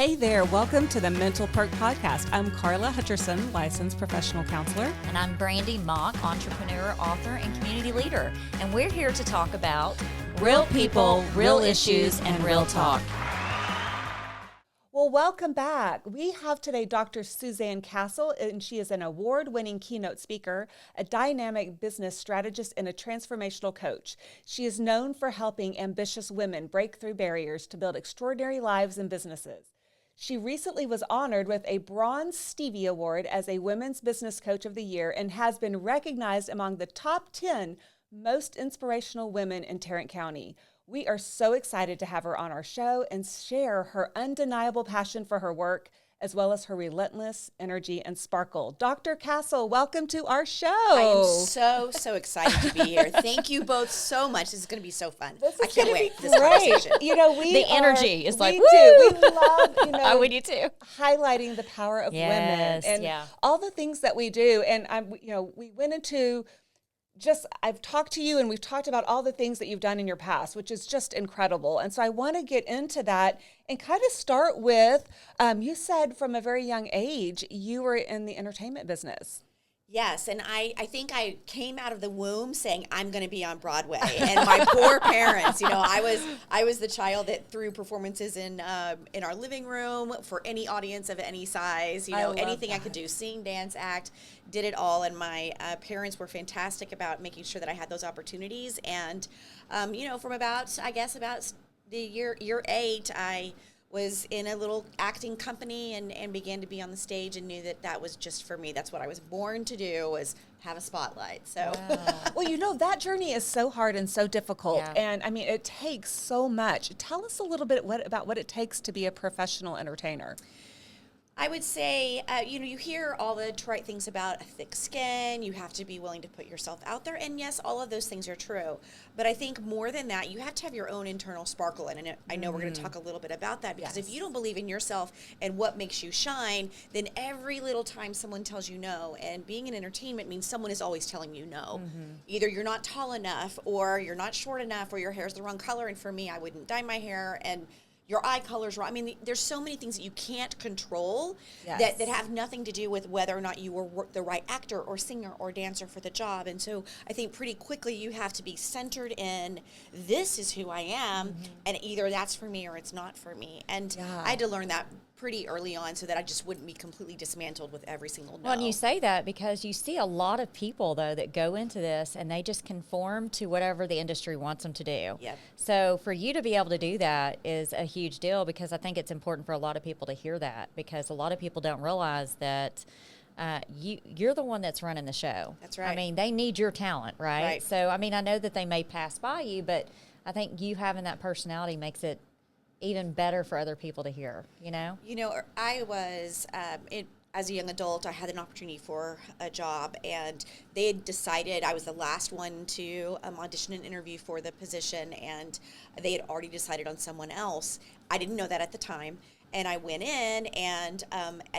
Hey there, welcome to the Mental Perk Podcast. I'm Carla Hutcherson, licensed professional counselor. And I'm Brandy Mock, entrepreneur, author, and community leader. And we're here to talk about real people, real issues, and real talk. Well, welcome back. We have today Dr. Suzanne Castle, and she is an award-winning keynote speaker, a dynamic business strategist, and a transformational coach. She is known for helping ambitious women break through barriers to build extraordinary lives and businesses. She recently was honored with a Bronze Stevie Award as a Women's Business Coach of the Year and has been recognized among the top 10 most inspirational women in Tarrant County. We are so excited to have her on our show and share her undeniable passion for her work, as well as her relentless energy and sparkle. Dr. Castle, welcome to our show. I am so excited to be here. Thank you both so much. This is going to be so fun. I can't wait for this conversation. You know, the energy is like, we woo! do. We love, you know, we do too. Highlighting the power of women and all the things that we do. And we went into I've talked to you and we've talked about all the things that you've done in your past, which is just incredible. And so I want to get into that and kind of start with, you said from a very young age, you were in the entertainment business. Yes, and I think I came out of the womb saying I'm going to be on Broadway, and my poor parents. You know, I was the child that threw performances in our living room for any audience of any size. You know, anything I could do, sing, dance, act, did it all. And my parents were fantastic about making sure that I had those opportunities. And from about the year 8, I was in a little acting company and began to be on the stage and knew that was just for me. That's what I was born to do, was have a spotlight. So, Well, that journey is so hard and so difficult. Yeah. And I mean, it takes so much. Tell us a little bit about what it takes to be a professional entertainer. I would say, you hear all the trite things about a thick skin, you have to be willing to put yourself out there, and yes, all of those things are true. But I think more than that, you have to have your own internal sparkle, and I know we're going to talk a little bit about that, because if you don't believe in yourself and what makes you shine, then every little time someone tells you no, and being in entertainment means someone is always telling you no. Either you're not tall enough, or you're not short enough, or your hair's the wrong color, and for me, I wouldn't dye my hair, and your eye color's wrong. I mean, there's so many things that you can't control that have nothing to do with whether or not you were the right actor or singer or dancer for the job. And so I think pretty quickly you have to be centered in, this is who I am, and either that's for me or it's not for me. And I had to learn that pretty early on so that I just wouldn't be completely dismantled with every single no. Well, and you say that because you see a lot of people, though, that go into this and they just conform to whatever the industry wants them to do. Yep. So for you to be able to do that is a huge deal, because I think it's important for a lot of people to hear that, because a lot of people don't realize that you're the one that's running the show. That's right. I mean, they need your talent, right? So, I mean, I know that they may pass by you, but I think you having that personality makes it even better for other people to hear, you know? I was, as a young adult, I had an opportunity for a job, and they had decided, I was the last one to audition and interview for the position, and they had already decided on someone else. I didn't know that at the time. And I went in, and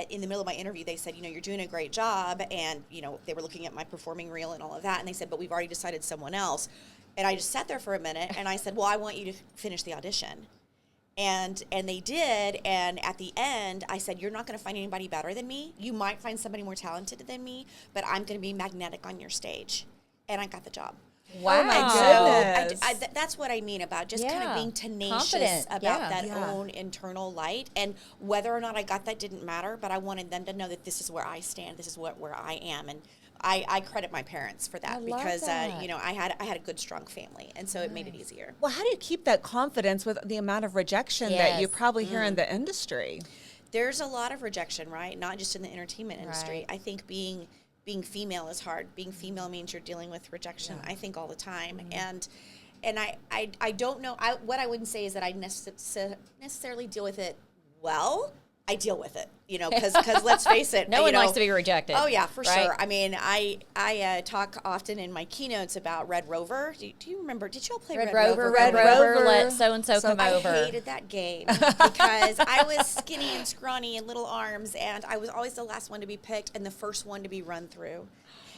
in the middle of my interview, they said, you're doing a great job. And, they were looking at my performing reel and all of that. And they said, but we've already decided someone else. And I just sat there for a minute, and I said, well, I want you to finish the audition. And they did, and at the end, I said, you're not going to find anybody better than me. You might find somebody more talented than me, but I'm going to be magnetic on your stage. And I got the job. Wow. Oh, my goodness. So that's what I mean about just kind of being tenacious about that own internal light. And whether or not I got that didn't matter, but I wanted them to know that this is where I stand, this is where I am. And I credit my parents for that, because I had a good, strong family, and so it made it easier. Well, how do you keep that confidence with the amount of rejection that you probably hear in the industry? There's a lot of rejection, right? Not just in the entertainment industry. I think being female is hard. Being female means you're dealing with rejection, I think, all the time. And I don't know. What I wouldn't say is that I necessarily deal with it well. I deal with it, because let's face it. No one likes to be rejected. Oh, yeah, for sure. I mean, I talk often in my keynotes about Red Rover. Do you remember? Did you all play Red Rover? Red Rover, let so-and-so come over. I hated that game because I was skinny and scrawny and little arms, and I was always the last one to be picked and the first one to be run through.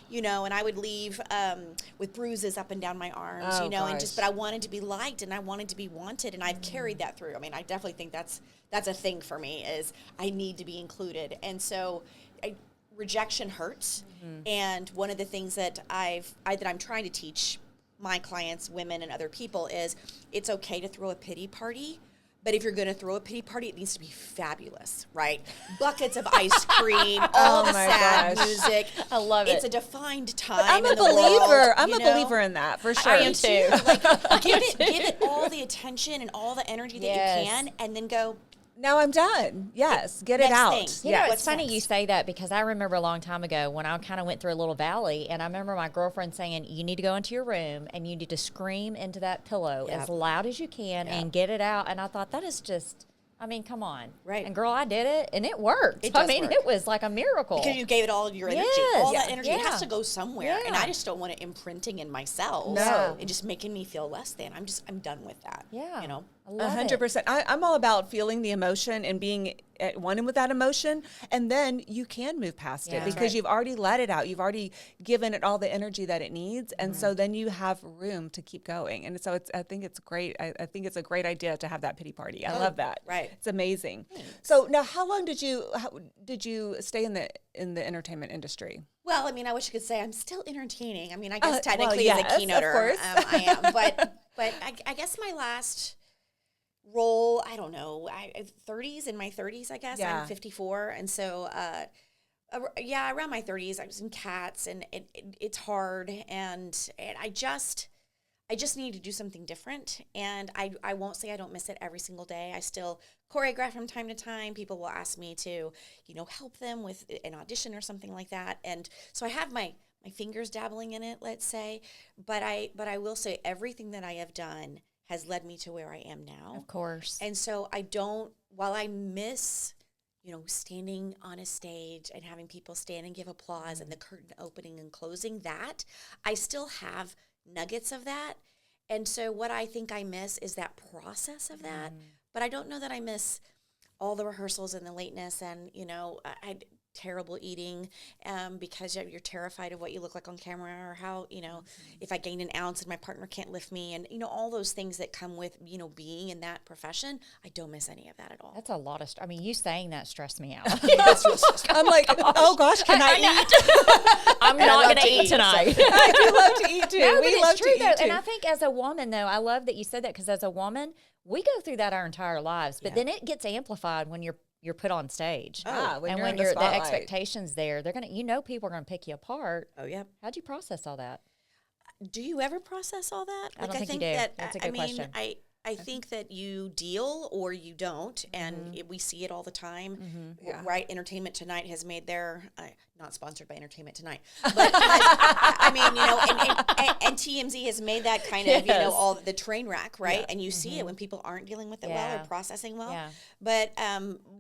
you know, and I would leave with bruises up and down my arms, Oh, you know, and gosh. but I wanted to be liked and I wanted to be wanted, and I've carried that through. I mean, I definitely think that's a thing for me, is I need to be included. And so rejection hurts. And one of the things that I'm trying to teach my clients, women and other people, is it's okay to throw a pity party. But if you're going to throw a pity party, it needs to be fabulous, right? Buckets of ice cream, all the my sad gosh. music. I love it. It's a defined time. I'm a in the believer. world, I'm you a know? believer in that, for sure. I am too. Like, give it all the attention and all the energy that Yes. you can, and then go, Now I'm done. Yes, get it Next out. thing. You know, Yes. it's funny next? you say that, because I remember a long time ago when I kind of went through a little valley, and I remember my girlfriend saying, you need to go into your room and you need to scream into that pillow Yep. as loud as you can and get it out. And I thought, that is just, I mean, come on. Right. And girl, I did it and it worked. It does I mean, work. it was like a miracle. because you gave it all your energy. Yes. All that Yeah. energy, it Yeah. has to go somewhere. And Yeah. I just don't want it imprinting in my cells No. and just making me feel less than. I'm done with that. Yeah. You know? I love 100%. I'm all about feeling the emotion and being at one with that emotion, and then you can move past Yeah. it That's because right. you've already let it out. You've already given it all the energy that it needs, and so then you have room to keep going. And so I think it's great. I think it's a great idea to have that pity party. I love that. right. It's amazing. So now, how long did you stay in the entertainment industry? Well, I mean, I wish I could say I'm still entertaining. I mean, I well, guess technically yes, as a of keynoter, course. I am. But I guess my last role, I don't know, in my 30s, I guess. Yeah. I'm 54. And so, around my 30s, I was in Cats, and it's hard. And I just need to do something different. And I won't say I don't miss it every single day. I still choreograph from time to time. People will ask me to, help them with an audition or something like that. And so I have my fingers dabbling in it, let's say. But I will say everything that I have done has led me to where I am now. Of course. And so while I miss, standing on a stage and having people stand and give applause and the curtain opening and closing, that I still have nuggets of that. And so what I think I miss is that process of that. But I don't know that I miss all the rehearsals and the lateness and, I terrible eating because you're terrified of what you look like on camera, or how, if I gain an ounce and my partner can't lift me, and, all those things that come with, being in that profession. I don't miss any of that at all. That's a lot of, I mean, you saying that stressed me out. I'm like, oh gosh, can I eat? I'm not going to eat tonight. I do love to eat too. No, but We it's love true to though. eat too. And I think as a woman though, I love that you said that, because as a woman, we go through that our entire lives, but then it gets amplified when you're put on stage. when and you're when in the the spotlight. expectations there, they're going to, people are going to pick you apart. Oh, yeah. How'd you process all that? Do you ever process all that? I don't think you do. That, That's a good question. I think that you deal or you don't, and we see it all the time. Yeah. Right? Entertainment Tonight has made their, not sponsored by Entertainment Tonight, but I mean, and TMZ has made that kind of, Yes. all the train wreck, right? And you see it when people aren't dealing with it well Yeah. or processing well. Yeah. But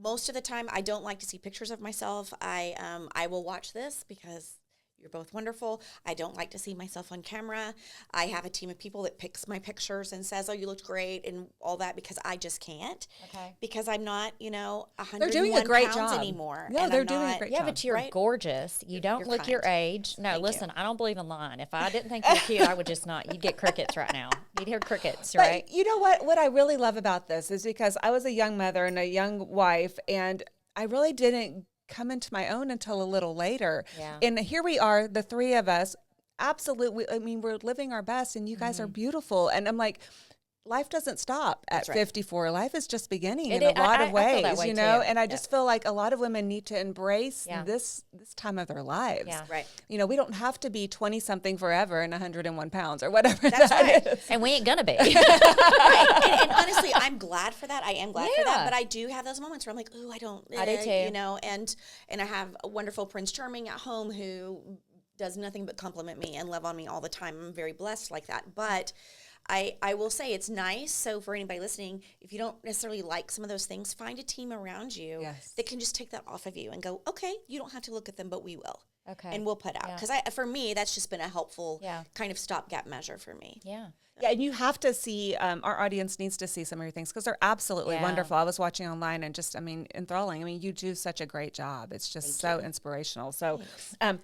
most of the time, I don't like to see pictures of myself. I will watch this because you're both wonderful. I don't like to see myself on camera. I have a team of people that picks my pictures and says, "Oh, you looked great," and all that, because I just can't. Okay. Because I'm not, 101 They're doing a great pounds job anymore. Yeah, and they're I'm doing a not- great Yeah, job. but you're Right? gorgeous. You don't You're look your kind. age. No, Thank listen, you. I don't believe in lying. If I didn't think you were cute, I would just not. You'd get crickets right now. You'd hear crickets, But right? you know what? What I really love about this is because I was a young mother and a young wife, and I really didn't come into my own until a little later. Yeah. And here we are, the three of us. Absolutely. I mean, we're living our best, and you guys are beautiful. And I'm like, life doesn't stop at That's right. 54. Life is just beginning It in a is. lot I of feel that ways, way you know? too. And I just feel like a lot of women need to embrace Yeah. this time of their lives. Yeah. Right. We don't have to be 20 something forever and 101 pounds or whatever That's that right. is. And we ain't gonna be. Right. And honestly, I'm glad for that. I am glad for Yeah. that. But I do have those moments where I'm like, ooh, I don't. I do too. And I have a wonderful Prince Charming at home who does nothing but compliment me and love on me all the time. I'm very blessed like that. But I will say it's nice. So for anybody listening, if you don't necessarily like some of those things, find a team around you Yes. that can just take that off of you and go, okay, you don't have to look at them, but we will. Okay. and we'll put out. Yeah. Because for me, that's just been a helpful Yeah. kind of stopgap measure for me. Yeah. Yeah, and you have to see, our audience needs to see some of your things because they're absolutely Yeah. wonderful. I was watching online and just, I mean, enthralling. I mean, you do such a great job. It's just so inspirational. So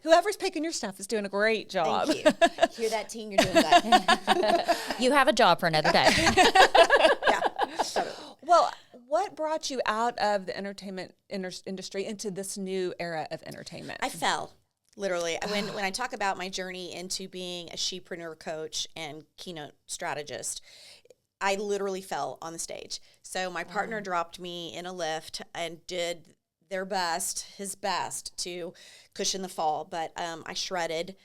whoever's picking your stuff is doing a great job. Thank you. Hear that, team? You're doing good. You have a job for another day. Yeah. Totally. Well, what brought you out of the entertainment industry into this new era of entertainment? I fell. Literally, when I talk about my journey into being a shepreneur coach and keynote strategist, I literally fell on the stage. So my partner dropped me in a lift and did his best to cushion the fall. But I shredded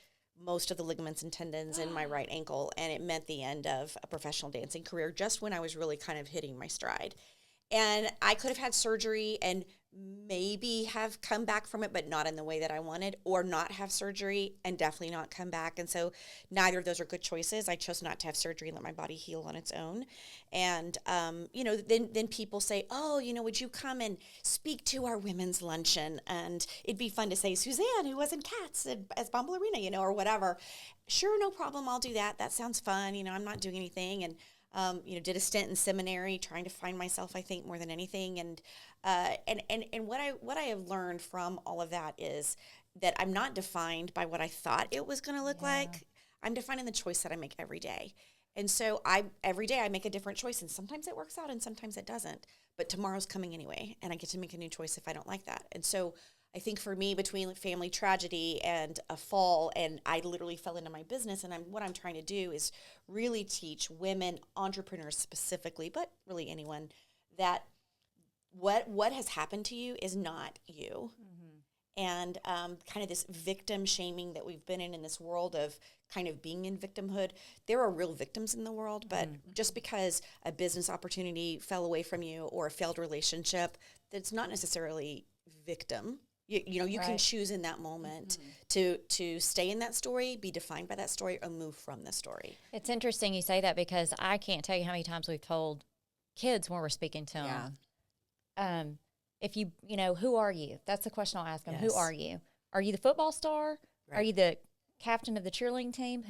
most of the ligaments and tendons in my right ankle, and it meant the end of a professional dancing career just when I was really kind of hitting my stride. And I could have had surgery and maybe have come back from it, but not in the way that I wanted, or not have surgery and definitely not come back. And so neither of those are good choices. I chose not to have surgery and let my body heal on its own. And, then people say, oh, would you come and speak to our women's luncheon? And it'd be fun to say, Suzanne, who was in Cats as Bomballerina, or whatever. Sure, no problem. I'll do that. That sounds fun. I'm not doing anything. And did a stint in seminary, trying to find myself, I think, more than anything. And what I have learned from all of that is that I'm not defined by what I thought it was going to look like. I'm defined in the choice that I make every day. And so every day I make a different choice, and sometimes it works out and sometimes it doesn't. But tomorrow's coming anyway, and I get to make a new choice if I don't like that. And so I think for me, between family tragedy and a fall, and I literally fell into my business, and what I'm trying to do is really teach women, entrepreneurs specifically, but really anyone, that what has happened to you is not you. And kind of this victim shaming that we've been in this world of kind of being in victimhood. There are real victims in the world, but just because a business opportunity fell away from you or a failed relationship, that's not necessarily victim. You can choose in that moment to stay in that story, be defined by that story, or move from the story. It's interesting you say that, because I can't tell you how many times we've told kids when we're speaking to them, if who are you? That's the question I'll ask them. Who are you? Are you the football star? Right. Are you the captain of the cheerleading team?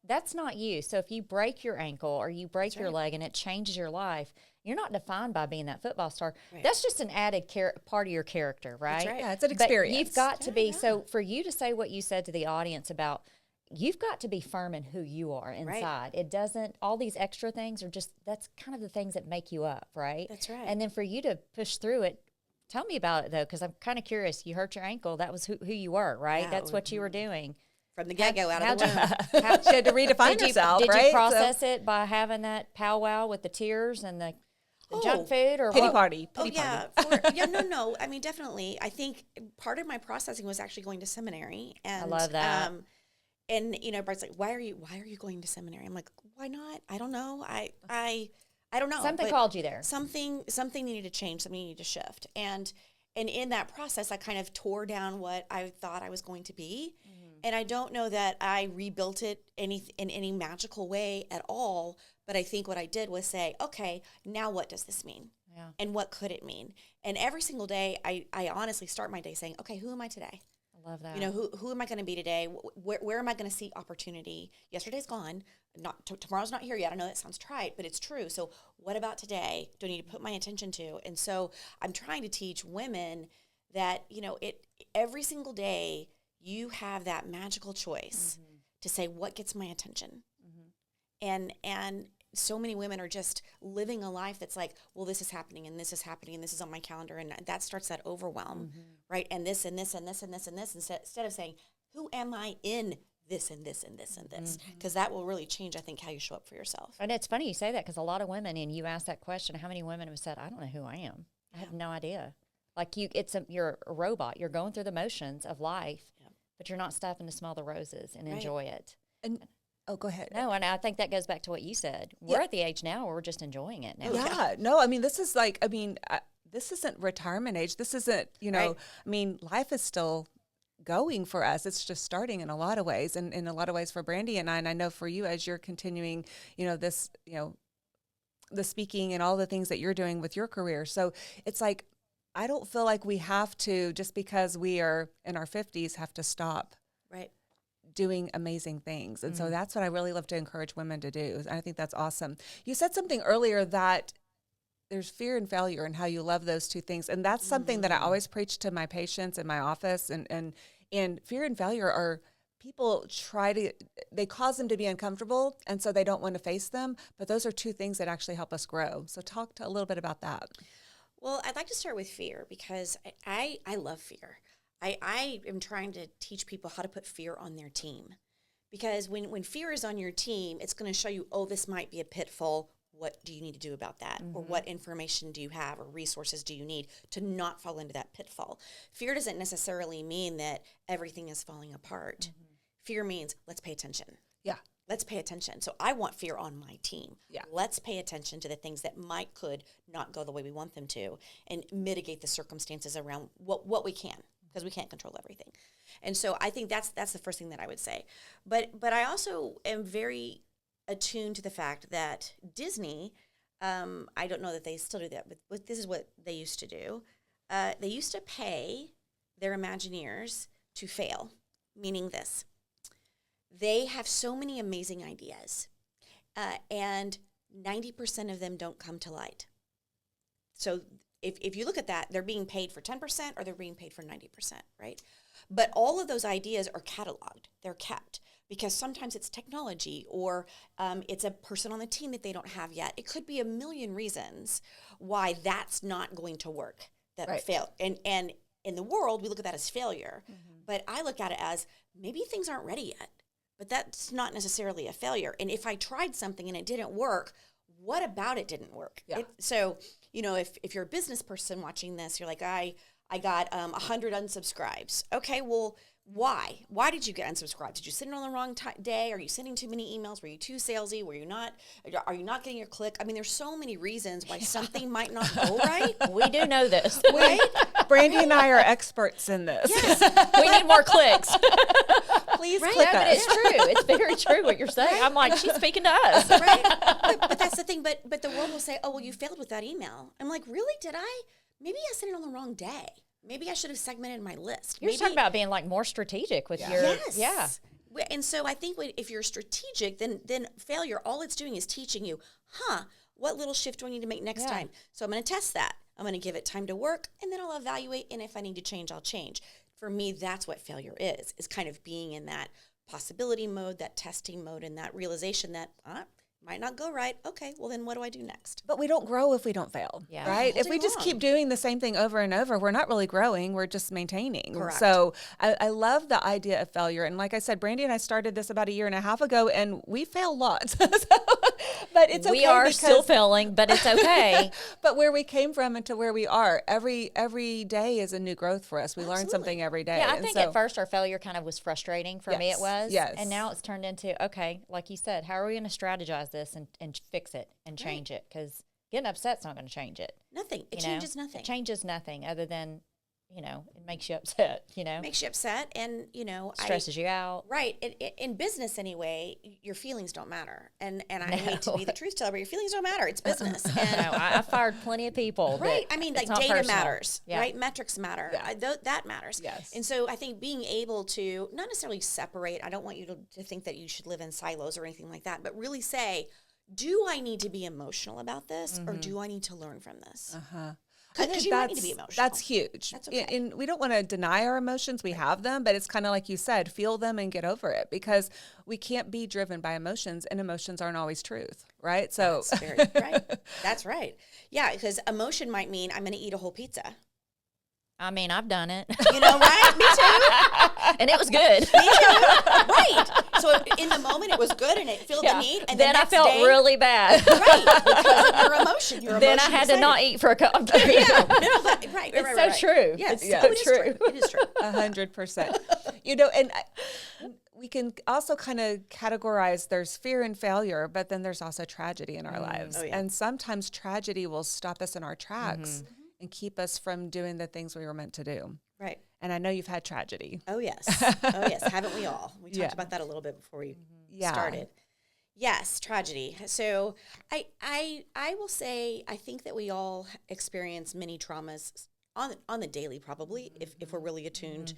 That's not you. So if you break your ankle or you break your leg and it changes your life, you're not defined by being that football star. Right. That's just an added part of your character, right? That's right. Yeah, it's an experience. But you've got to be, so for you to say what you said to the audience about, you've got to be firm in who you are inside. Right. It doesn't, all these extra things are just, that's kind of the things that make you up, right? That's right. And then for you to push through it, tell me about it though, because I'm kind of curious. You hurt your ankle. That was who you were, right? Yeah, that's what you were doing. From the get-go, out of the womb. She had to redefine herself, right? Did you process it by having that powwow with the tears and the junk food, or pity what? party? No. I mean, definitely. I think part of my processing was actually going to seminary, and I love that. And Bart's like, "Why are you going to seminary?" I'm like, "Why not? I don't know. I don't know. Something called you there. Something needed to change. Something needed to shift, and in that process, I kind of tore down what I thought I was going to be. And I don't know that I rebuilt it in any magical way at all, but I think what I did was say, okay, now what does this mean? Yeah. And what could it mean? And every single day, I honestly start my day saying, okay, who am I today? I love that. Who am I going to be today? Where am I going to see opportunity? Yesterday's gone. Tomorrow's not here yet. I know that sounds trite, but it's true. So what about today? Do I need to put my attention to? And so I'm trying to teach women that, every single day, you have that magical choice to say, what gets my attention? And so many women are just living a life that's like, well, this is happening and this is happening and this is on my calendar. And that starts that overwhelm, right? And this and this and this and this and this, instead of saying, who am I in this and this and this and this? Because that will really change, I think, how you show up for yourself. And it's funny you say that, because a lot of women, and you ask that question, how many women have said, I don't know who I am. I have no idea. Like you're a robot. You're going through the motions of life. But you're not stopping to smell the roses and enjoy it. And go ahead. No, and I think that goes back to what you said. We're at the age now where we're just enjoying it now. Yeah. No, I mean, this is like, this isn't retirement age. This isn't, I mean, life is still going for us. It's just starting in a lot of ways, and in a lot of ways for Brandy and I know for you, as you're continuing, this, the speaking and all the things that you're doing with your career. So it's like, I don't feel like we have to, just because we are in our 50s, have to stop Right. doing amazing things. And so that's what I really love to encourage women to do. I think that's awesome. You said something earlier that there's fear and failure and how you love those two things. And that's something that I always preach to my patients in my office. And fear and failure are, people they cause them to be uncomfortable, and so they don't want to face them. But those are two things that actually help us grow. So talk a little bit about that. Well, I'd like to start with fear because I love fear. I am trying to teach people how to put fear on their team, because when fear is on your team, it's going to show you, oh, this might be a pitfall. What do you need to do about that? Or what information do you have or resources do you need to not fall into that pitfall? Fear doesn't necessarily mean that everything is falling apart. Fear means let's pay attention. Yeah. Let's pay attention. So I want fear on my team. Yeah. Let's pay attention to the things that could not go the way we want them to, and mitigate the circumstances around what we can, because we can't control everything. And so I think that's the first thing that I would say. But I also am very attuned to the fact that Disney, I don't know that they still do that, but this is what they used to do. They used to pay their Imagineers to fail, meaning this. They have so many amazing ideas, and 90% of them don't come to light. So if you look at that, they're being paid for 10% or they're being paid for 90%, right? But all of those ideas are cataloged. They're kept, because sometimes it's technology, or it's a person on the team that they don't have yet. It could be a million reasons why that's not going to work, that fail. And in the world, we look at that as failure. But I look at it as, maybe things aren't ready yet. But that's not necessarily a failure. And if I tried something and it didn't work, what about it didn't work? Yeah. So, if you're a business person watching this, you're like, I got 100 unsubscribes. Okay, well, why? Why did you get unsubscribed? Did you send it on the wrong day? Are you sending too many emails? Were you too salesy? Are you not getting your click? I mean, there's so many reasons why something might not go right. We do know this. Right? Brandy and I are experts in this. Yes. We need more clicks. Please Right? click Yeah, but us. it's true. It's very true what you're saying. I'm like, she's speaking to us. Right? But that's the thing. But the world will say, oh, well, you failed with that email. I'm like, really? Did I? Maybe I sent it on the wrong day. Maybe I should have segmented my list. You're talking about being like more strategic with your, Yes. yeah. And so I think if you're strategic, then failure, all it's doing is teaching you, what little shift do I need to make next time? So I'm going to test that. I'm going to give it time to work, and then I'll evaluate, and if I need to change, I'll change. For me, that's what failure is kind of being in that possibility mode, that testing mode, and that realization that might not go right. Okay, well then what do I do next? But we don't grow if we don't fail, Yeah. right? All If we day just long. keep doing the same thing over and over, we're not really growing. We're just maintaining. Correct. So I love the idea of failure. And like I said, Brandy and I started this about 1.5 years ago, and we fail lots. But it's okay. We are because, still failing, but it's okay. But where we came from and to where we are, every day is a new growth for us. We learn Absolutely. something every day. Yeah, I And think so- at first our failure kind of was frustrating. For me, Yes, it was. yes. And now it's turned into, okay, like you said, how are we going to strategize this and fix it and change it? Because getting upset's not going to change it. Nothing. It you know? changes nothing. It changes nothing other than, it makes you upset, Makes you upset, and stresses you out. Right. In business anyway, your feelings don't matter. And I hate to be the truth teller, but your feelings don't matter. It's business. And I fired plenty of people. right. that I mean, it's like not data personal. matters, Yeah. right? Metrics matter. Yeah. That matters. Yes. And so I think being able to not necessarily separate, I don't want you to think that you should live in silos or anything like that, but really say, do I need to be emotional about this, or do I need to learn from this? I think Because you might need to be emotional. That's huge. That's okay. And we don't want to deny our emotions. We have them, but it's kind of like you said, feel them and get over it, because we can't be driven by emotions, and emotions aren't always truth, right? So That's very right. That's right. Yeah, because emotion might mean I'm going to eat a whole pizza. I mean, I've done it. Right? Me too. And it was good. Me too. Right. So in the moment, it was good and it filled the need. And then the I next felt day, really bad. right, because of your emotion. Then I had to not eat for a couple of days. Yeah. No, right. It's so true. Yes. It's No, so it is true. It is true. 100%. And we can also kind of categorize, there's fear and failure, but then there's also tragedy in our lives. Oh, yeah. And sometimes tragedy will stop us in our tracks and keep us from doing the things we were meant to do. Right. And I know you've had tragedy. Oh, yes. Oh, yes. Haven't we all? We talked Yeah. about that a little bit before we Yeah. started. Yes, tragedy. So I will say, I think that we all experience many traumas on the daily, probably, if we're really attuned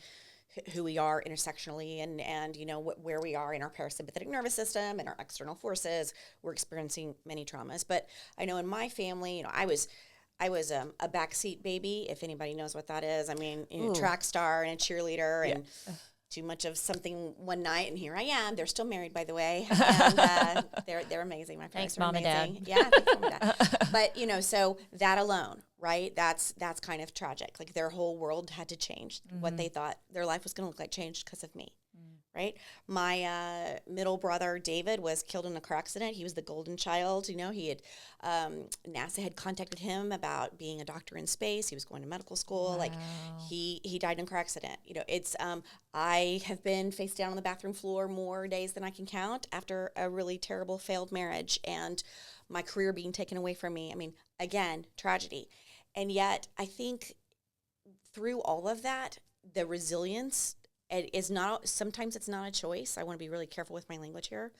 who we are intersectionally and where we are in our parasympathetic nervous system and our external forces. We're experiencing many traumas. But I know in my family, I was a backseat baby, if anybody knows what that is. I mean, track star and a cheerleader and too much of something one night, and here I am. They're still married, by the way, and they're amazing. My parents are amazing. Mom and Dad. Yeah, thanks, Mom and Dad. But so that alone, right? That's kind of tragic. Like their whole world had to change. What they thought their life was going to look like changed because of me. Right. My middle brother, David, was killed in a car accident. He was the golden child. He had NASA had contacted him about being a doctor in space. He was going to medical school. Wow. Like he died in a car accident. It's I have been face down on the bathroom floor more days than I can count after a really terrible failed marriage and my career being taken away from me. I mean, again, tragedy. And yet I think through all of that, the resilience sometimes it's not a choice. I want to be really careful with my language here.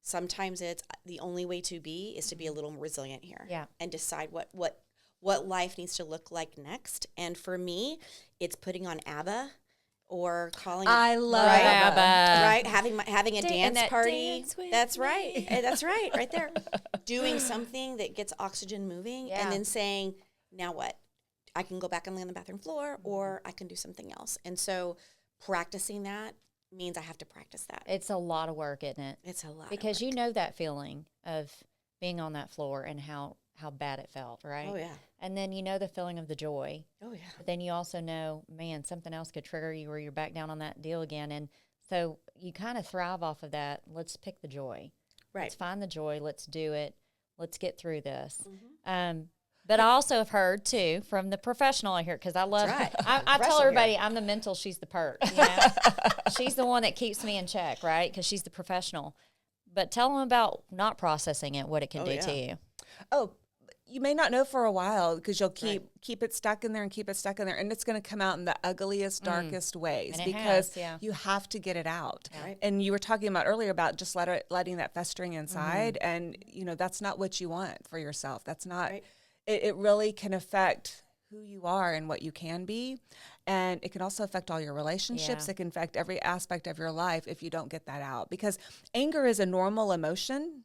Sometimes it's the only way to be is to be a little more resilient here. Yeah. And decide what life needs to look like next. And for me, it's putting on ABBA or calling I love ABBA. Right? Having a dance party. Dance with That's me. right. That's right there. Doing something that gets oxygen moving and then saying, now what? I can go back and lay on the bathroom floor or I can do something else. And so practicing that means I have to practice that. It's a lot of work, isn't it? It's a lot because of work. you know that feeling of being on that floor and how bad it felt, right? Oh, yeah. And then you know the feeling of the joy. Oh, yeah. But then you also know, man, something else could trigger you where you're back down on that deal again. And so you kind of thrive off of that. Let's pick the joy. Right. Let's find the joy. Let's do it. Let's get through this. Mm-hmm. But I also have heard, too, from the professional here, because I love, right. I tell everybody I'm the mental, she's the perk. She's the one that keeps me in check, right? Because she's the professional. But tell them about not processing it, what it can do to you. Oh, you may not know for a while because you'll keep it stuck in there and keep it stuck in there. And it's going to come out in the ugliest, darkest ways because you have to get it out. Right. And you were talking about earlier about just letting that festering inside. And, that's not what you want for yourself. That's not... Right. It really can affect who you are and what you can be. And it can also affect all your relationships. Yeah. It can affect every aspect of your life if you don't get that out. Because anger is a normal emotion,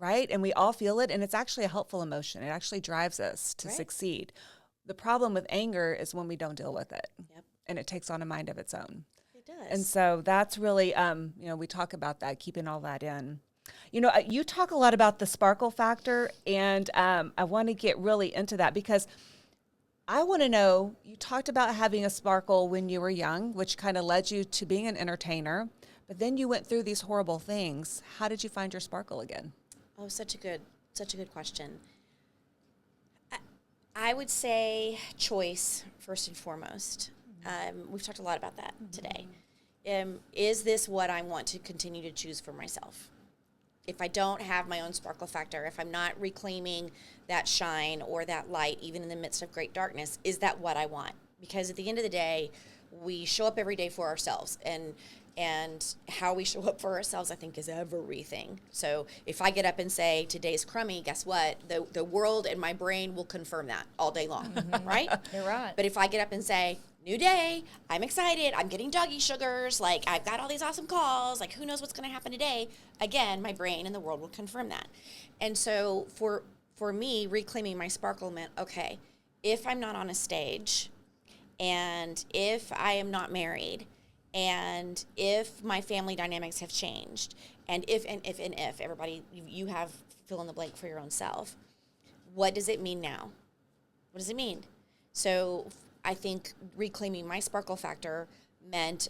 right? And we all feel it. And it's actually a helpful emotion. It actually drives us to succeed. The problem with anger is when we don't deal with it. Yep. And it takes on a mind of its own. It does. And so that's really, we talk about that, keeping all that in. You talk a lot about the sparkle factor, and I want to get really into that because I want to know, you talked about having a sparkle when you were young, which kind of led you to being an entertainer, but then you went through these horrible things. How did you find your sparkle again? Oh, such a good question. I would say choice, first and foremost. We've talked a lot about that today. Is this what I want to continue to choose for myself? If I don't have my own sparkle factor, if I'm not reclaiming that shine or that light, even in the midst of great darkness, is that what I want? Because at the end of the day, we show up every day for ourselves, and how we show up for ourselves, I think, is everything. So if I get up and say, today's crummy, guess what? The world and my brain will confirm that all day long, right? You're right. But if I get up and say, new day, I'm excited, I'm getting doggy sugars, like I've got all these awesome calls, like who knows what's gonna happen today, again, my brain and the world will confirm that. And so for me, reclaiming my sparkle meant, okay, if I'm not on a stage, and if I am not married, and if my family dynamics have changed, and if everybody, you have fill in the blank for your own self, what does it mean now? What does it mean? So I think reclaiming my sparkle factor meant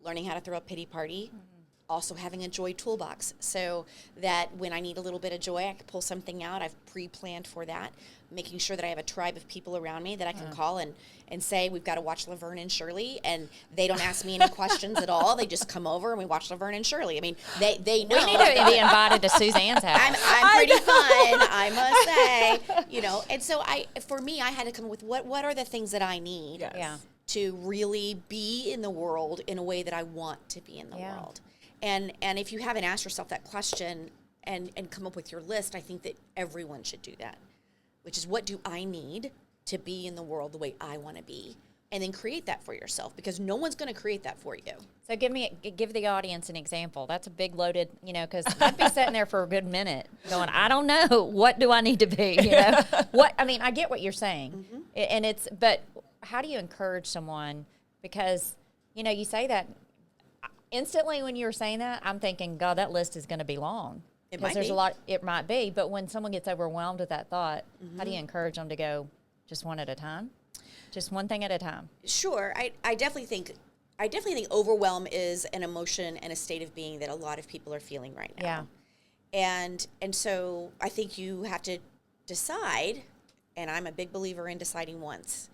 learning how to throw a pity party, also having a joy toolbox so that when I need a little bit of joy, I can pull something out. I've pre-planned for that, making sure that I have a tribe of people around me that I can call and say, we've got to watch Laverne and Shirley, and they don't ask me any questions at all. They just come over and we watch Laverne and Shirley. I mean, they know. We need to be invited to Suzanne's house. I'm pretty fun, I must say, and so for me, I had to come up with what are the things that I need to really be in the world in a way that I want to be in the world. And if you haven't asked yourself that question and come up with your list, I think that everyone should do that, which is, what do I need to be in the world the way I want to be, and then create that for yourself, because no one's going to create that for you. So give the audience an example. That's a big loaded, because I'd be sitting there for a good minute going, I don't know, what do I need to be? I get what you're saying, but how do you encourage someone? Because you say that instantly when you were saying that, I'm thinking, God, that list is going to be long. Because there's a lot. It might be, but when someone gets overwhelmed with that thought, how do you encourage them to go just one at a time, just one thing at a time? Sure, I definitely think overwhelm is an emotion and a state of being that a lot of people are feeling right now. Yeah, and so I think you have to decide, and I'm a big believer in deciding once.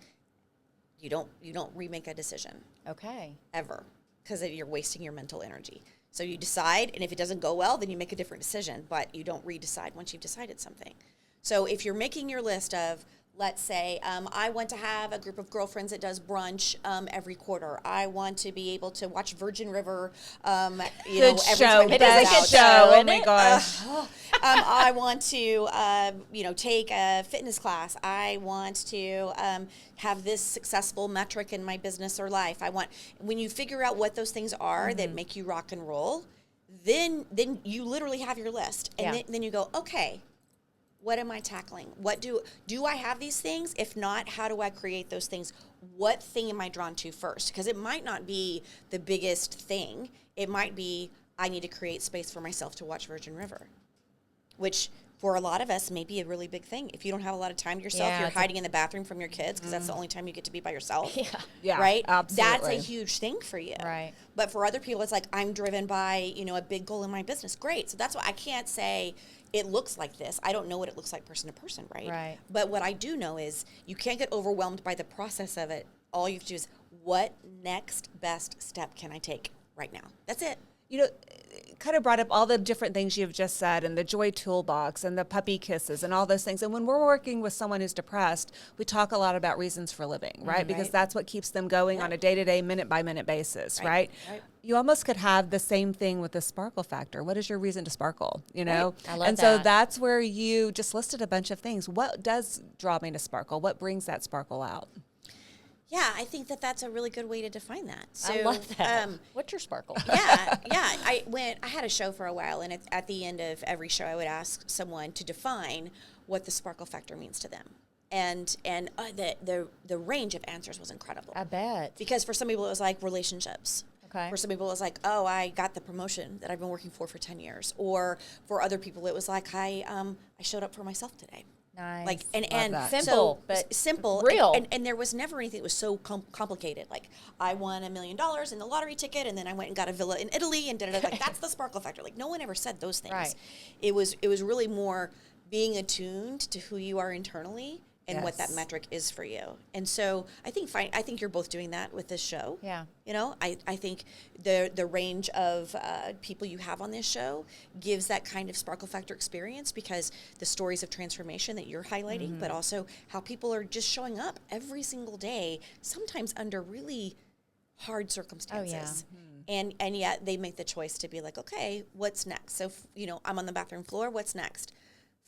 You don't remake a decision. Okay. Ever, because you're wasting your mental energy. So you decide, and if it doesn't go well, then you make a different decision, but you don't redecide once you've decided something. So if you're making your list of, let's say, I want to have a group of girlfriends that does brunch every quarter. I want to be able to watch Virgin River, every show. time it is a good show. Oh my gosh. I want to, take a fitness class. I want to have this successful metric in my business or life. When you figure out what those things are that make you rock and roll, then you literally have your list, and then you go, okay, what am I tackling? What do I have these things? If not, how do I create those things? What thing am I drawn to first? Because it might not be the biggest thing. It might be, I need to create space for myself to watch Virgin River, which for a lot of us may be a really big thing. If you don't have a lot of time to yourself, you're hiding in the bathroom from your kids because that's the only time you get to be by yourself. Yeah, right? absolutely. That's a huge thing for you. Right. But for other people, it's like, I'm driven by, a big goal in my business. Great. So that's why I can't say it looks like this. I don't know what it looks like person to person, right? Right. But what I do know is you can't get overwhelmed by the process of it. All you have to do is, what next best step can I take right now? That's it. Kind of brought up all the different things you've just said, and the joy toolbox and the puppy kisses and all those things. And when we're working with someone who's depressed, we talk a lot about reasons for living, right? Because that's what keeps them going on a day-to-day, minute-by-minute basis, right? You almost could have the same thing with the sparkle factor. What is your reason to sparkle, I love and so that's where you just listed a bunch of things. What does draw me to sparkle? What brings that sparkle out? Yeah, I think that's a really good way to define that. So, I love that. What's your sparkle? yeah. I had a show for a while, and at the end of every show, I would ask someone to define what the sparkle factor means to them. And the range of answers was incredible. I bet. Because for some people, it was like relationships. Okay. For some people, it was like, oh, I got the promotion that I've been working for 10 years. Or for other people, it was like, I showed up for myself today. Nice. Like and simple, but simple, real. And there was never anything that was so complicated. Like, I won $1 million in the lottery ticket, and then I went and got a villa in Italy, and like that's the sparkle factor. Like, no one ever said those things. Right. It was really more being attuned to who you are internally and what that metric is for you. And so I think you're both doing that with this show. Yeah. I think the range of people you have on this show gives that kind of sparkle factor experience, because the stories of transformation that you're highlighting, but also how people are just showing up every single day, sometimes under really hard circumstances. And yet they make the choice to be like, okay, what's next? So, I'm on the bathroom floor. What's next?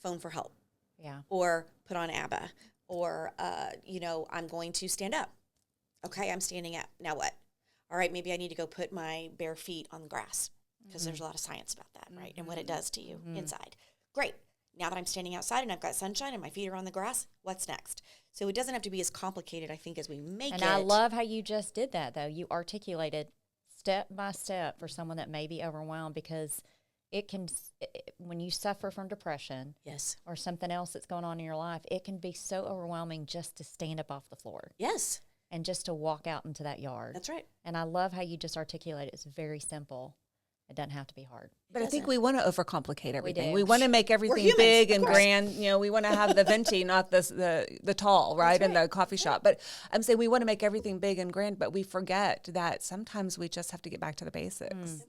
Phone for help. Yeah. Or put on ABBA. Or, I'm going to stand up. Okay, I'm standing up. Now what? All right, maybe I need to go put my bare feet on the grass, because there's a lot of science about that, right? And what it does to you inside. Great. Now that I'm standing outside and I've got sunshine and my feet are on the grass, what's next? So it doesn't have to be as complicated, I think, as we make it. And I love how you just did that, though. You articulated step by step for someone that may be overwhelmed, because when you suffer from depression, yes, or something else that's going on in your life, it can be so overwhelming just to stand up off the floor. Yes. And just to walk out into that yard. That's right. And I love how you just articulate it. It's very simple. It doesn't have to be hard. But I think we want to overcomplicate everything. do. We want to make everything humans, big of and course. grand. We want to have the venti, not the tall, right? In the coffee shop. But I'm saying we want to make everything big and grand, but we forget that sometimes we just have to get back to the basics.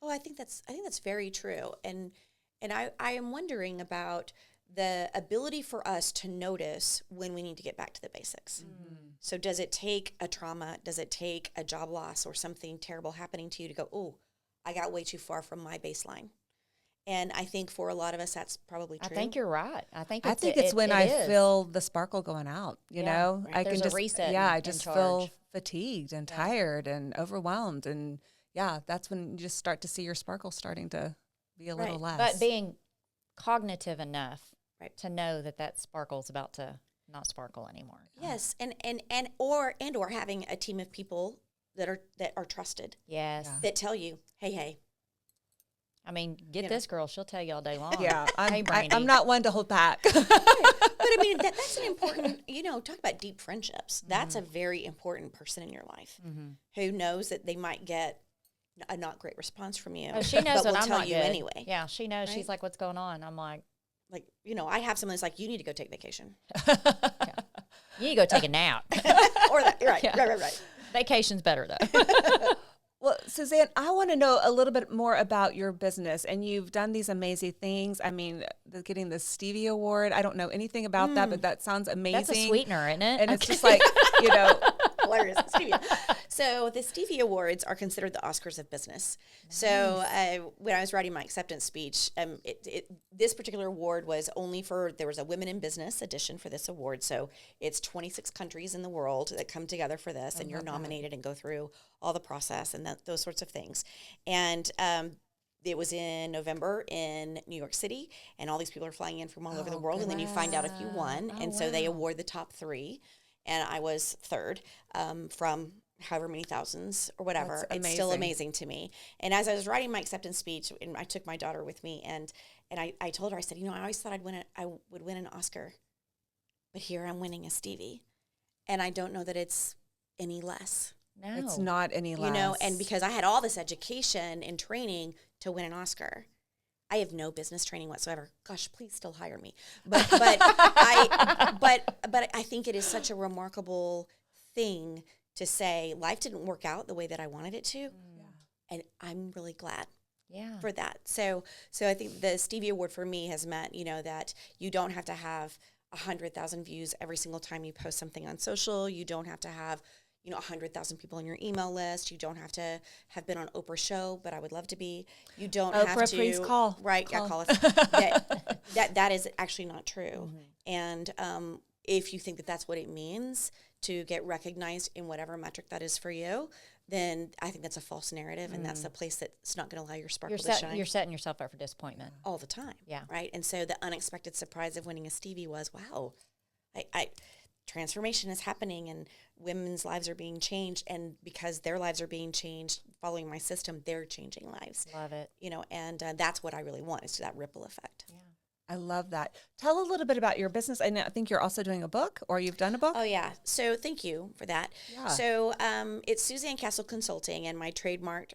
Oh, I think that's very true. And I am wondering about the ability for us to notice when we need to get back to the basics. So does it take a trauma? Does it take a job loss or something terrible happening to you to go, oh, I got way too far from my baseline? And I think for a lot of us, that's probably true. I think you're right. I think it's when I feel the sparkle going out, you know, right. I There's can a just, reset I in just charge. feel fatigued and tired and overwhelmed. And that's when you just start to see your sparkle starting to be a little less. But being cognitive enough Right. to know that sparkle's about to not sparkle anymore. Yes, or having a team of people that are trusted. Yes. That tell you, hey. I mean, get this girl. She'll tell you all day long. Yeah, Hey, Brandy. I'm not one to hold back. But I mean, that's an important, talk about deep friendships. That's a very important person in your life who knows that they might get a not great response from you. Oh, she knows but that will I'm tell not you good. anyway. Yeah, she knows. Right? She's like, what's going on? I'm like, I have someone that's like, you need to go take vacation. you need to go take a nap. Or that, right, Yeah. right. Vacation's better, though. Well, Suzanne, I want to know a little bit more about your business, and you've done these amazing things. I mean, getting the Stevie Award, I don't know anything about that, but that sounds amazing. That's a sweetener, isn't it? And it's just like, Hilarious. Stevie. So the Stevie Awards are considered the Oscars of business. Nice. So when I was writing my acceptance speech, this particular award was only there was a Women in Business edition for this award. So it's 26 countries in the world that come together for this, and you're nominated and go through all the process and those sorts of things. And it was in November in New York City, and all these people are flying in from all over the world, and then you find out if you won. So they award the top 3. And I was 3rd from however many thousands or whatever. It's still amazing to me. And as I was writing my acceptance speech, and I took my daughter with me, and I told her, I said, I always thought I would win an Oscar, but here I'm winning a Stevie, and I don't know that it's any less. No, it's not any less. And because I had all this education and training to win an Oscar. I have no business training whatsoever. Gosh, please still hire me. But I think it is such a remarkable thing to say life didn't work out the way that I wanted it to, and I'm really glad for that. So I think the Stevie Award for me has meant that you don't have to have 100,000 views every single time you post something on social. You don't have to have 100,000 people on your email list. You don't have to have been on Oprah's show, but I would love to be. You don't have to. Please call. Right, call us. That is actually not true. And if you think that that's what it means to get recognized in whatever metric that is for you, then I think that's a false narrative, and that's a place that's not going to allow your sparkle to shine. You're setting yourself up for disappointment. All the time. Yeah. Right? And so the unexpected surprise of winning a Stevie was, wow, transformation is happening, and women's lives are being changed, and because their lives are being changed following my system, they're changing lives. Love it. And that's what I really want, is that ripple effect. Yeah. I love that. Tell a little bit about your business. I think you're also doing a book, or you've done a book. Oh yeah. So thank you for that. Yeah. So it's Suzanne Castle Consulting, and my trademarked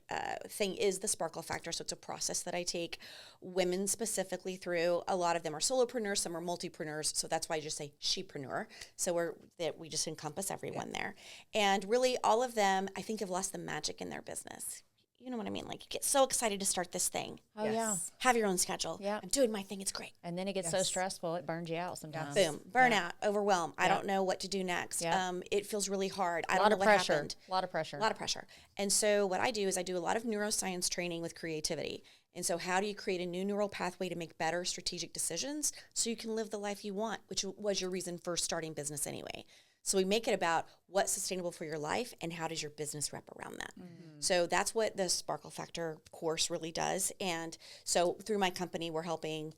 thing is the Sparkle Factor. So it's a process that I take women specifically through. A lot of them are solopreneurs, some are multipreneurs. So that's why I just say shepreneur. So we just encompass everyone there. And really all of them, I think, have lost the magic in their business. You know what I mean? Like, you get so excited to start this thing. Oh, yeah. Have your own schedule. Yeah. I'm doing my thing. It's great. And then it gets so stressful, it burns you out sometimes. Boom. Burnout. Overwhelm. I don't know what to do next. Yeah. It feels really hard. I A don't lot know of what pressure. happened. A lot of pressure. A lot of pressure. And so what I do is I do a lot of neuroscience training with creativity. And so how do you create a new neural pathway to make better strategic decisions so you can live the life you want, which was your reason for starting business anyway. So we make it about what's sustainable for your life and how does your business wrap around that. So that's what the Sparkle Factor course really does. And so through my company, we're helping,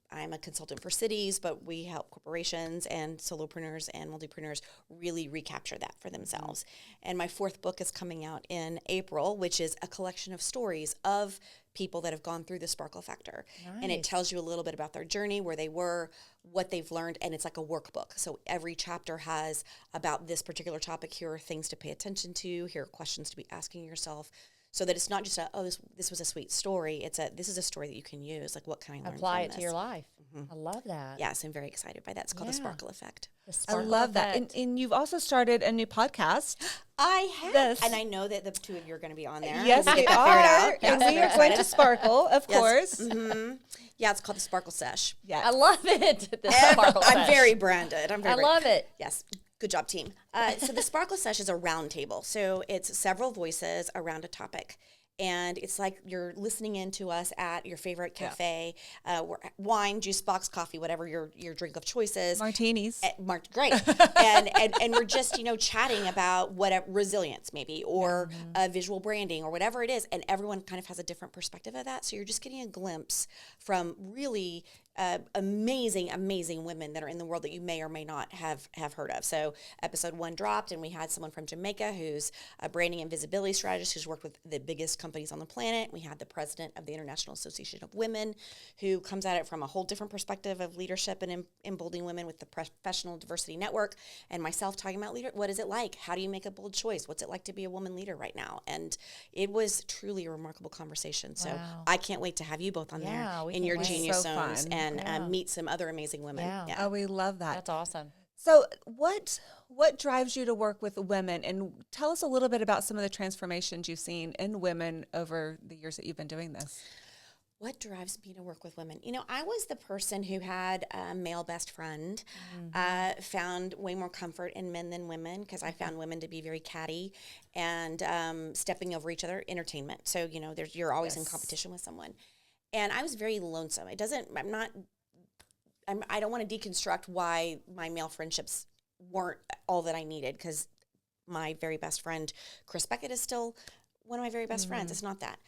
I'm a consultant for cities, but we help corporations and solopreneurs and multipreneurs really recapture that for themselves. And my 4th book is coming out in April, which is a collection of stories of people that have gone through the Sparkle Factor. Nice. And it tells you a little bit about their journey, where they were, what they've learned, and it's like a workbook. So every chapter has about this particular topic. Here are things to pay attention to. Here are questions to be asking yourself. So that it's not just this was a sweet story. This is a story that you can use. Like, what can I learn Apply from it this? to your life. I love that. Yes, I'm very excited by that. It's called the Sparkle Effect. The I sparkle love that. effect. And you've also started a new podcast. I have. Yes. And I know that the two of you are going to be on there. Yes, we are. And we are going to sparkle, of Yes. course. Yeah, it's called the Sparkle Sesh. Yes. I love it. The sparkle I'm sesh. very branded. I love it. Yes. Good job, team. So the Sparkle Sesh is a round table. So it's several voices around a topic. and it's like you're listening in to us at your favorite cafe, wine, juice box, coffee, whatever your drink of choice is. Martinis. Great. and we're just, chatting about whatever, resilience maybe, or visual branding or whatever it is. And everyone kind of has a different perspective of that. So you're just getting a glimpse from really amazing women that are in the world that you may or may not have heard of. So episode 1 dropped, and we had someone from Jamaica who's a branding and visibility strategist who's worked with the biggest companies on the planet. We had the president of the International Association of Women, who comes at it from a whole different perspective of leadership and emboldening women with the Professional Diversity Network, and myself talking about leader. What is it like? How do you make a bold choice? What's it like to be a woman leader right now? And it was truly a remarkable conversation. So I can't wait to have you both on there in your genius zones and meet some other amazing women. Oh, we love that. That's awesome. So what drives you to work with women? And tell us a little bit about some of the transformations you've seen in women over the years that you've been doing this. What drives me to work with women? I was the person who had a male best friend, found way more comfort in men than women, because I found women to be very catty and stepping over each other, entertainment. So, you're always in competition with someone. And I was very lonesome. I don't want to deconstruct why my male friendships weren't all that I needed, because my very best friend, Chris Beckett, is still one of my very best friends. It's not that.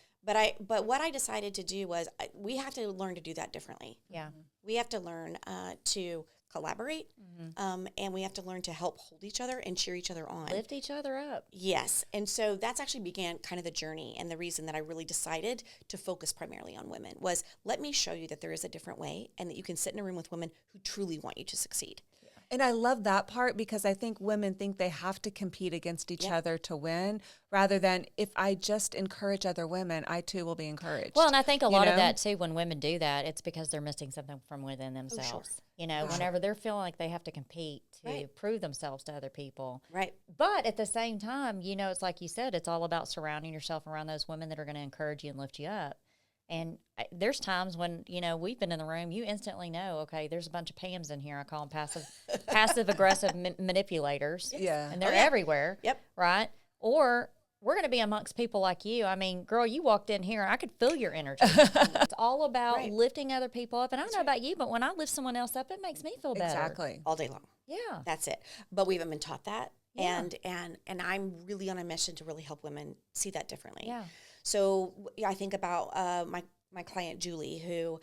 But what I decided to do was we have to learn to do that differently. Yeah. We have to learn to collaborate, and we have to learn to help hold each other and cheer each other on. Lift each other up. Yes. And so that's actually began kind of the journey, and the reason that I really decided to focus primarily on women was, let me show you that there is a different way, and that you can sit in a room with women who truly want you to succeed. And I love that part, because I think women think they have to compete against each other to win, rather than, if I just encourage other women, I too will be encouraged. Well, and I think a lot of that too, when women do that, it's because they're missing something from within themselves. Oh, sure. Whenever they're feeling like they have to compete to prove themselves to other people. Right. But at the same time, it's like you said, it's all about surrounding yourself around those women that are going to encourage you and lift you up. And there's times when, we've been in the room, you instantly know, okay, there's a bunch of Pams in here. I call them passive aggressive manipulators. Yeah. And they're everywhere. Yep. Right? Or we're going to be amongst people like you. I mean, girl, you walked in here, I could feel your energy. It's all about lifting other people up. And I don't know about you, but when I lift someone else up, it makes me feel better. Exactly. All day long. Yeah. That's it. But we haven't been taught that. Yeah. And I'm really on a mission to really help women see that differently. Yeah. So I think about my client, Julie, who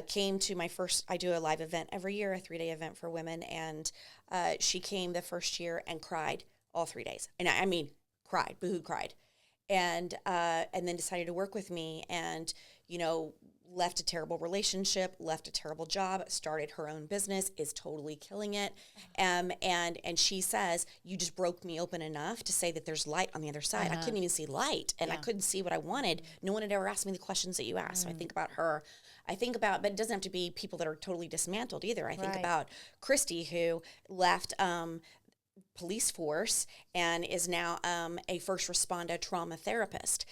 came to my first, I do a live event every year, a 3-day event for women. And she came the first year and cried all 3 days. And I mean, cried, boohoo cried. And then decided to work with me, and, left a terrible relationship, left a terrible job, started her own business, is totally killing it. And she says, you just broke me open enough to say that there's light on the other side. I couldn't even see light, and I couldn't see what I wanted. No one had ever asked me the questions that you asked. So I think about her. But it doesn't have to be people that are totally dismantled either. I think about Christy, who left police force and is now a first responder trauma therapist.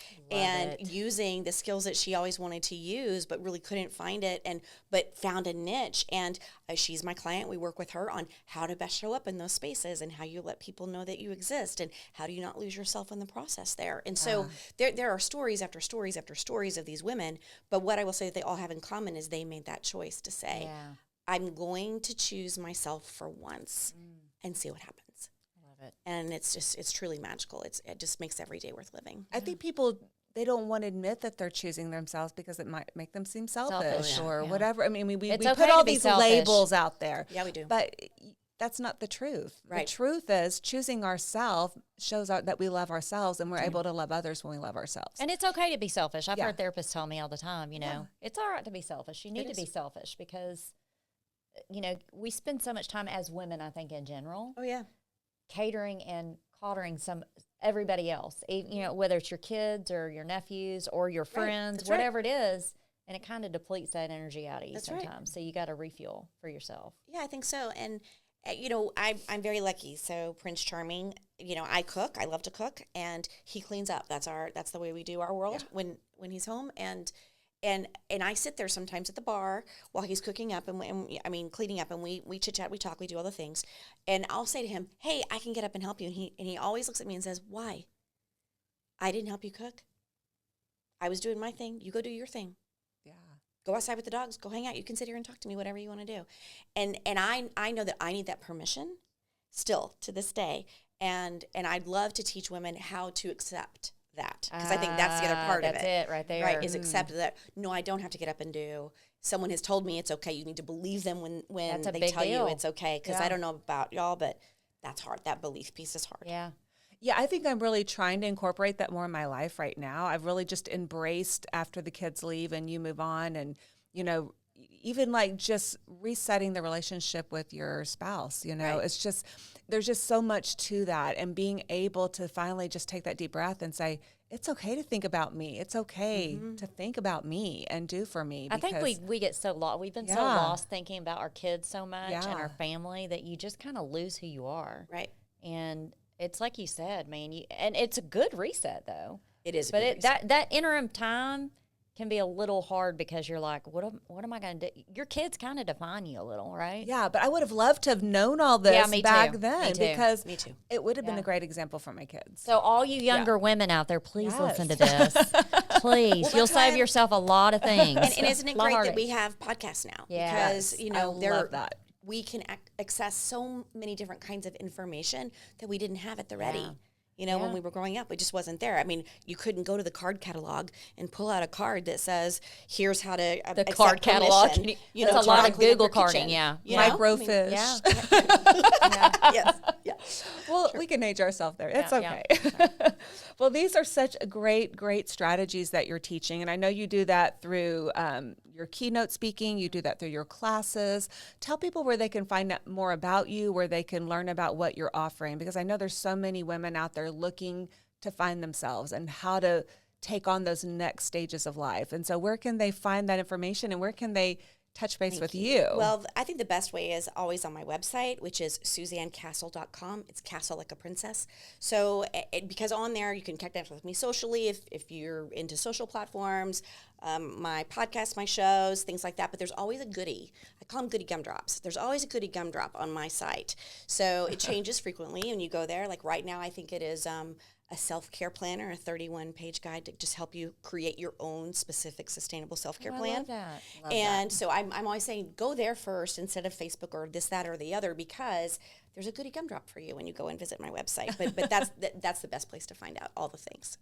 Using the skills that she always wanted to use but really couldn't find it, but found a niche. And she's my client. We work with her on how to best show up in those spaces, and how you let people know that you exist, and how do you not lose yourself in the process there. And so there are stories after stories after stories of these women, but what I will say that they all have in common is they made that choice to say, I'm going to choose myself for once and see what happens. It. And it's truly magical. It just makes every day worth living. I think people, they don't want to admit that they're choosing themselves, because it might make them seem selfish or whatever. I mean, we okay put all to be these selfish. labels out there. Yeah, we do. But that's not the truth. Right. The truth is, choosing ourselves shows that we love ourselves, and we're able to love others when we love ourselves. And it's okay to be selfish. I've heard therapists tell me all the time, it's all right to be selfish. You need to be selfish, because, we spend so much time as women, I think, in general. Oh, yeah. Catering and coddling everybody else, whether it's your kids or your nephews or your friends, whatever it is, and it kind of depletes that energy out of you sometimes. So you got to refuel for yourself. Yeah, I think so. And I'm very lucky. So Prince Charming, I cook. I love to cook, and he cleans up. That's the way we do our world when he's home. And I sit there sometimes at the bar while he's cooking up and cleaning up, and we chit chat, we talk, we do all the things. And I'll say to him, hey, I can get up and help you. And he always looks at me and says, why? I didn't help you cook. I was doing my thing. You go do your thing. Yeah. Go outside with the dogs. Go hang out. You can sit here and talk to me, whatever you want to do. And I know that I need that permission still to this day. And I'd love to teach women how to accept that, because I think that's the other part of it. That's it right there. Right, is accept that, no, I don't have to get up and do. Someone has told me it's okay. You need to believe them when they tell you it's okay, because I don't know about y'all, but that's hard. That belief piece is hard. Yeah. Yeah, I think I'm really trying to incorporate that more in my life right now. I've really just embraced after the kids leave and you move on, and, you know, even like just resetting the relationship with your spouse, you know, it's just, there's just so much to that, and being able to finally just take that deep breath and say, it's okay to think about me. It's okay to think about me and do for me. I think we get so lost. We've been so lost thinking about our kids so much and our family that you just kind of lose who you are. Right. And it's like you said, man, and it's a good reset though. It is. But that interim time can be a little hard, because you're like, what am I going to do? Your kids kind of define you a little, right? Yeah, but I would have loved to have known all this back then, because me too. It would have been a great example for my kids. So all you younger women out there, please listen to this. Please. Well, you'll save yourself a lot of things. And isn't it great that we have podcasts now? Yes. Because, you know, I love that. We can access so many different kinds of information that we didn't have at the ready. You know, when we were growing up, it just wasn't there. I mean, you couldn't go to the card catalog and pull out a card that says, here's how to the card catalog. You know, it's a lot of Google carding, Microfiche. Yes. Well, we can age ourselves there. It's okay. Well, these are such great strategies that you're teaching. And I know you do that through your keynote speaking. You do that through your classes. Tell people where they can find out more about you, where they can learn about what you're offering, because I know there's so many women out there looking to find themselves and how to take on those next stages of life. And so where can they find that information, and where can they touch base with you? Well, I think the best way is always on my website, which is SuzanneCastle.com. It's castle like a princess. So because on there you can connect with me socially if you're into social platforms, my podcasts, my shows, things like that. But there's always a goodie. I call them goodie gumdrops. There's always a goodie gumdrop on my site. So it changes frequently when you go there. Like right now, I think it is a self-care planner, a 31-page guide to just help you create your own specific sustainable self-care plan. I love that. And so I'm always saying, go there first instead of Facebook or this, that, or the other, because there's a goodie gumdrop for you when you go and visit my website. But that's the best place to find out all the things.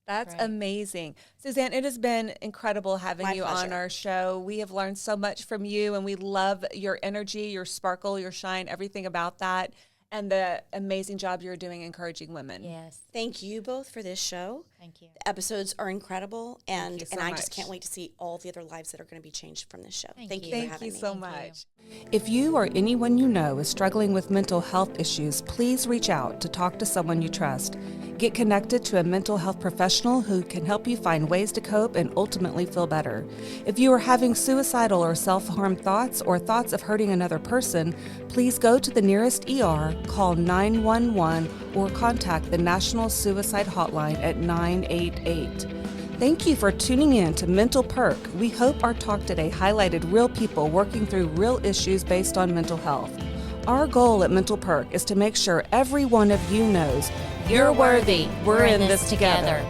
That's amazing. Suzanne, it has been incredible having you on our show. We have learned so much from you, and we love your energy, your sparkle, your shine, everything about that, and the amazing job you're doing encouraging women. Yes. Thank you both for this show. Thank you. The episodes are incredible, and so I much. just can't wait to see all the other lives that are going to be changed from this show. Thank you. for having Thank me. you so much. If you or anyone you know is struggling with mental health issues, please reach out to talk to someone you trust. Get connected to a mental health professional who can help you find ways to cope and ultimately feel better. If you are having suicidal or self-harm thoughts or thoughts of hurting another person, please go to the nearest ER, call 911, or contact the National Suicide Hotline at 988. Thank you for tuning in to Mental Perk. We hope our talk today highlighted real people working through real issues based on mental health. Our goal at Mental Perk is to make sure every one of you knows you're worthy. We're in this together.